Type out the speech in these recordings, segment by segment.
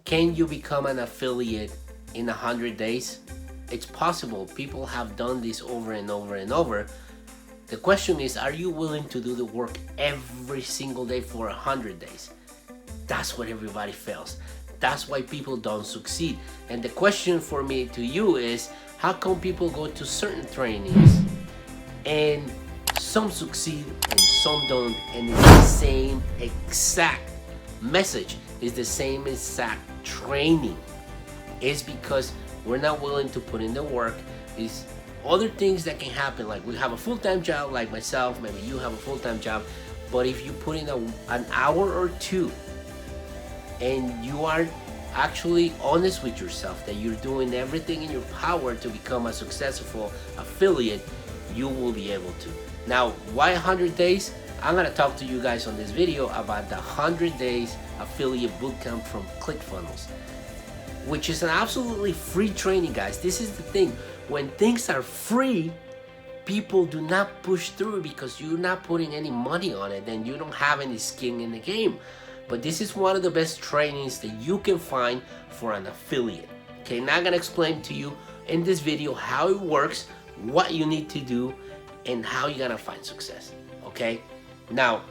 Can you become an affiliate in 100 days? It's possible. People have done this over and over and over. The question is, are you willing to do the work every single day for 100 days? That's what everybody fails. That's why people don't succeed. And the question for me to you is, how come people go to certain trainings and some succeed and some don't, and it's the same exact message, it's the same exact training? It's because we're not willing to put in the work. Is other things that can happen, like we have a full-time job, like myself, maybe you have a full-time job, but if you put in an hour or two and you are actually honest with yourself that you're doing everything in your power to become a successful affiliate, you will be able to. Now, why 100 days? I'm gonna talk to you guys on this video about the 100 days affiliate bootcamp from ClickFunnels, which is an absolutely free training, guys. This is the thing. When things are free, people do not push through because you're not putting any money on it and you don't have any skin in the game. But this is one of the best trainings that you can find for an affiliate. Okay, now I'm gonna explain to you in this video how it works, what you need to do, and how you're gonna find success. Okay, now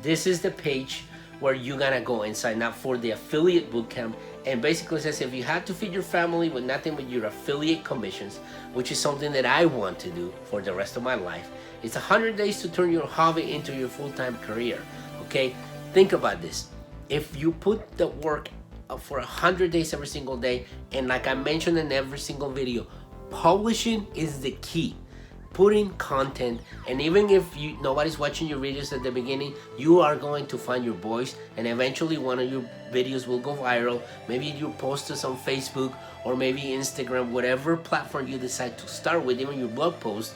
this is the page where you're gonna go and sign up for the affiliate bootcamp. And basically says, if you had to feed your family with nothing but your affiliate commissions, which is something that I want to do for the rest of my life, it's 100 days to turn your hobby into your full-time career. Okay, think about this. If you put the work for 100 days every single day, and like I mentioned in every single video, publishing is the key. Putting content, and even if nobody's watching your videos at the beginning, you are going to find your voice, and eventually one of your videos will go viral. Maybe you post this on Facebook or maybe Instagram, whatever platform you decide to start with, even your blog post,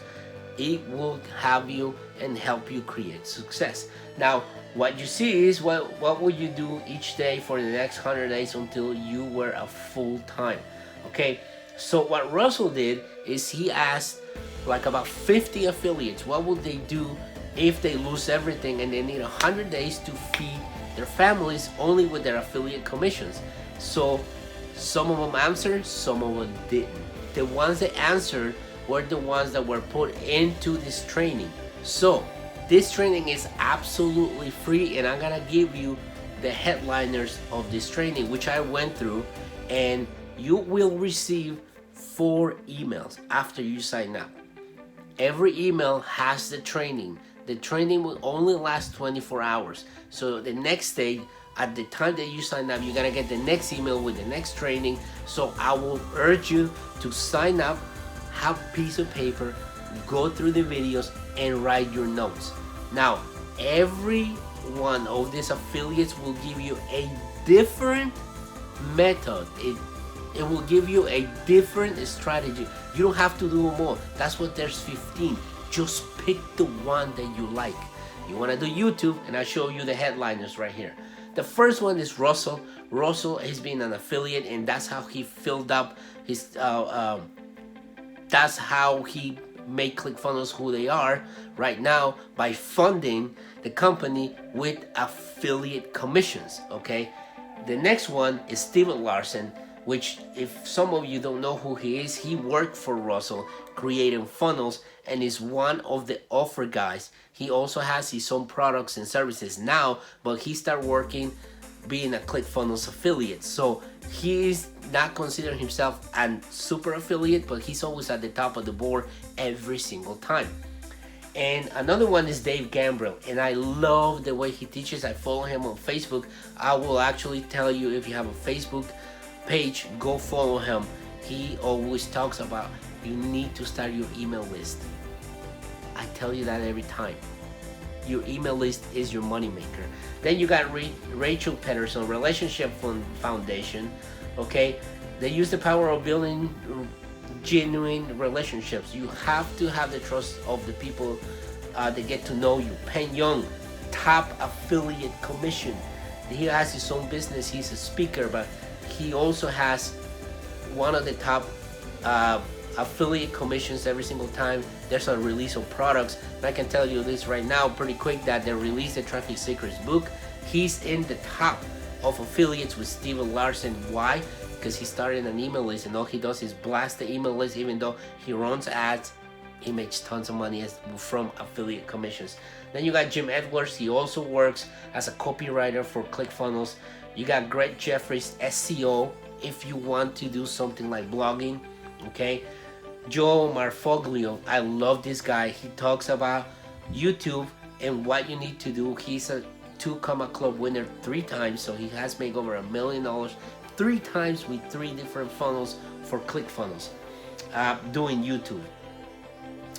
it will have you and help you create success. Now, what you see is what will you do each day for the next 100 days until you were a full-time. Okay, so what Russell did is he asked like about 50 affiliates, what would they do if they lose everything and they need 100 days to feed their families only with their affiliate commissions. So some of them answered, some of them didn't. The ones that answered were the ones that were put into this training. So this training is absolutely free, and I'm gonna give you the headliners of this training, which I went through, and you will receive 4 emails after you sign up. Every email has the training. The training will only last 24 hours. So the next day, at the time that you sign up, you're gonna get the next email with the next training. So I will urge you to sign up, have a piece of paper, go through the videos, and write your notes. Now, every one of these affiliates will give you a different method. It will give you a different strategy. You don't have to do them all. That's what there's 15. Just pick the one that you like. You want to do YouTube, and I'll show you the headliners right here. The first one is Russell. Russell has been an affiliate, and that's how he filled up his. That's how he made ClickFunnels who they are right now, by funding the company with affiliate commissions. Okay. The next one is Steven Larson, which, if some of you don't know who he is, he worked for Russell creating funnels and is one of the offer guys. He also has his own products and services now, but he started working being a ClickFunnels affiliate. So he is not considering himself a super affiliate, but he's always at the top of the board every single time. And another one is Dave Gambrill, and I love the way he teaches. I follow him on Facebook. I will actually tell you, if you have a Facebook page, go follow him. He always talks about you need to start your email list. I tell you that every time. Your email list is your moneymaker. Then you got Rachel Pedersen, Relationship Foundation. Okay, they use the power of building genuine relationships. You have to have the trust of the people that get to know you. Penn Young, top affiliate commission. He has his own business. He's a speaker, but he also has one of the top affiliate commissions every single time there's a release of products. And I can tell you this right now pretty quick, that they released the Traffic Secrets book. He's in the top, of affiliates with Steven Larson. Why? Because he started an email list, and all he does is blast the email list. Even though he runs ads, he makes tons of money from affiliate commissions. Then you got Jim Edwards. He also works as a copywriter for ClickFunnels. You got Greg Jeffries, SEO, if you want to do something like blogging. Okay, Joe Marfoglio, I love this guy. He talks about YouTube and what you need to do. He's a 2 Comma Club winner 3 times, so he has made over $1 million 3 times with 3 different funnels for ClickFunnels, doing YouTube.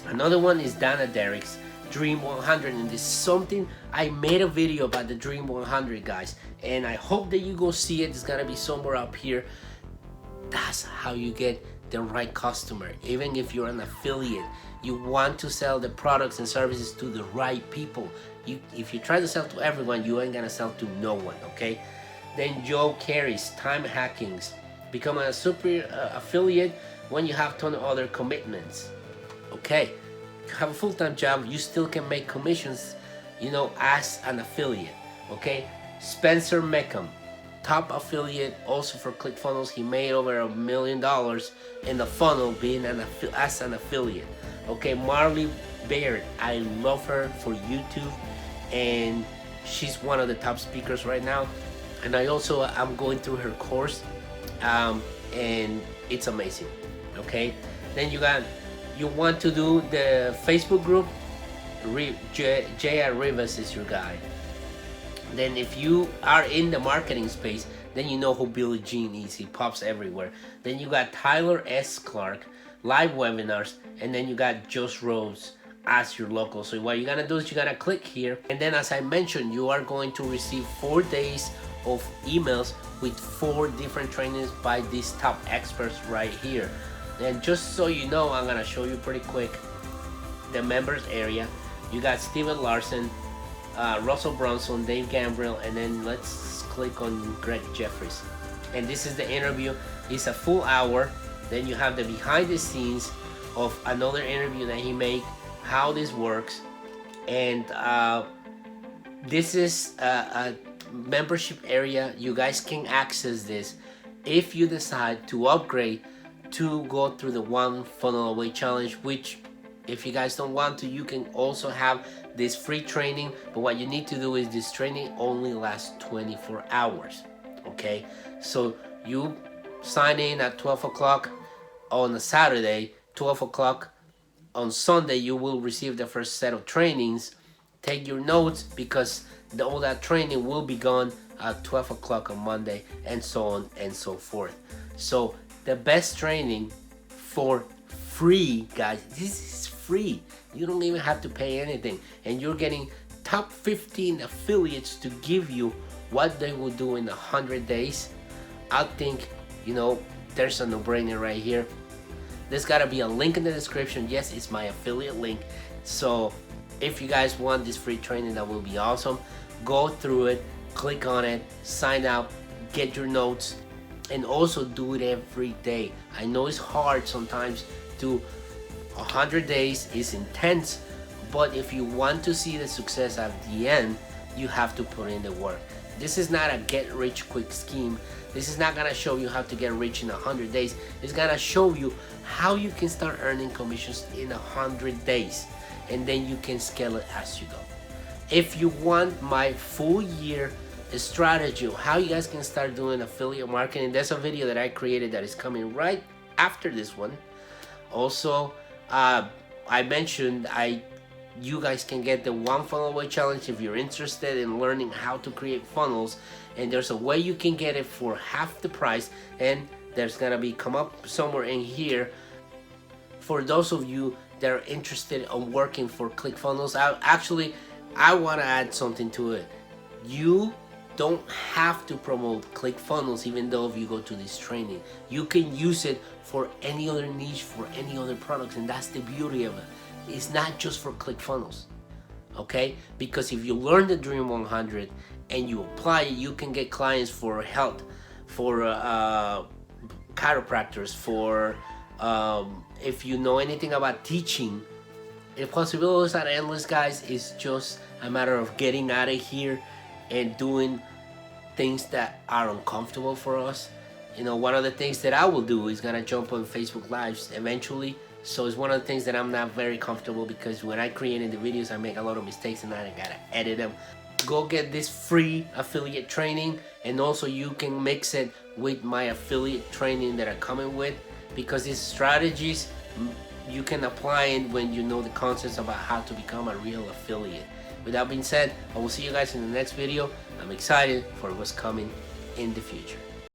Another one is Dana Derrick's Dream 100, and this is something I made a video about, the Dream 100, guys, and I hope that you go see it. It's gonna be somewhere up here. That's how you get the right customer. Even if you're an affiliate, you want to sell the products and services to the right people. If you try to sell to everyone, you ain't gonna sell to no one, okay? Then Joe Carey's Time Hackings, become a super affiliate when you have ton of other commitments. Okay, you have a full-time job, you still can make commissions, you know, as an affiliate. Okay, Spencer Meckham, top affiliate also for ClickFunnels. He made over $1 million in the funnel being as an affiliate. Okay, Marley Baird, I love her for YouTube, and she's one of the top speakers right now. And I'm going through her course, and it's amazing. Okay, then you want to do the Facebook group, J.R. Rivas is your guy. Then if you are in the marketing space, then you know who Billy Jean is. He pops everywhere. Then you got Tyler S. Clark, live webinars, and then you got Josh Rose as your local. So what you're gonna do is you're gonna click here, and then as I mentioned, you are going to receive 4 days of emails with 4 different trainings by these top experts right here. And just so you know, I'm gonna show you pretty quick the members area. You got Steven Larson, Russell Brunson, Dave Gambriel, and then let's click on Greg Jeffries. And this is the interview. It's a full hour. Then you have the behind the scenes of another interview that he made, how this works, and this is a membership area. You guys can access this if you decide to upgrade to go through the One Funnel Away Challenge, which if you guys don't want to, you can also have this free training, but what you need to do is this training only lasts 24 hours. Okay, so you sign in at 12 o'clock on a Saturday, 12 o'clock on Sunday, you will receive the first set of trainings. Take your notes, because all that training will be gone at 12 o'clock on Monday, and so on and so forth. So the best training for free, guys. This is free. You don't even have to pay anything, and you're getting top 15 affiliates to give you what they will do in 100 days. I think, you know, there's a no-brainer right here. There's gotta be a link in the description. Yes, it's my affiliate link. So if you guys want this free training, that will be awesome. Go through it, click on it, sign up, get your notes, and also do it every day. I know it's hard sometimes to 100 days is intense, but if you want to see the success at the end, you have to put in the work. This is not a get rich quick scheme. This is not gonna show you how to get rich in 100 days. It's gonna show you how you can start earning commissions in 100 days, and then you can scale it as you go. If you want my full year strategy of how you guys can start doing affiliate marketing, there's a video that I created that is coming right after this one. Also, I mentioned you guys can get the One Funnel Away Challenge if you're interested in learning how to create funnels, and there's a way you can get it for half the price, and there's gonna be come up somewhere in here for those of you that are interested in working for ClickFunnels. I want to add something to it. You don't have to promote ClickFunnels even though if you go to this training. You can use it for any other niche, for any other products, and that's the beauty of it. It's not just for ClickFunnels, okay? Because if you learn the Dream 100 and you apply it, you can get clients for health, for chiropractors, for if you know anything about teaching. The possibilities are endless, guys. It's just a matter of getting out of here and doing things that are uncomfortable for us. You know, one of the things that I will do is gonna jump on Facebook Lives eventually. So it's one of the things that I'm not very comfortable, because when I create the videos, I make a lot of mistakes and I gotta edit them. Go get this free affiliate training, and also you can mix it with my affiliate training that I'm coming with, because these strategies you can apply it when you know the concepts about how to become a real affiliate. With that being said, I will see you guys in the next video. I'm excited for what's coming in the future.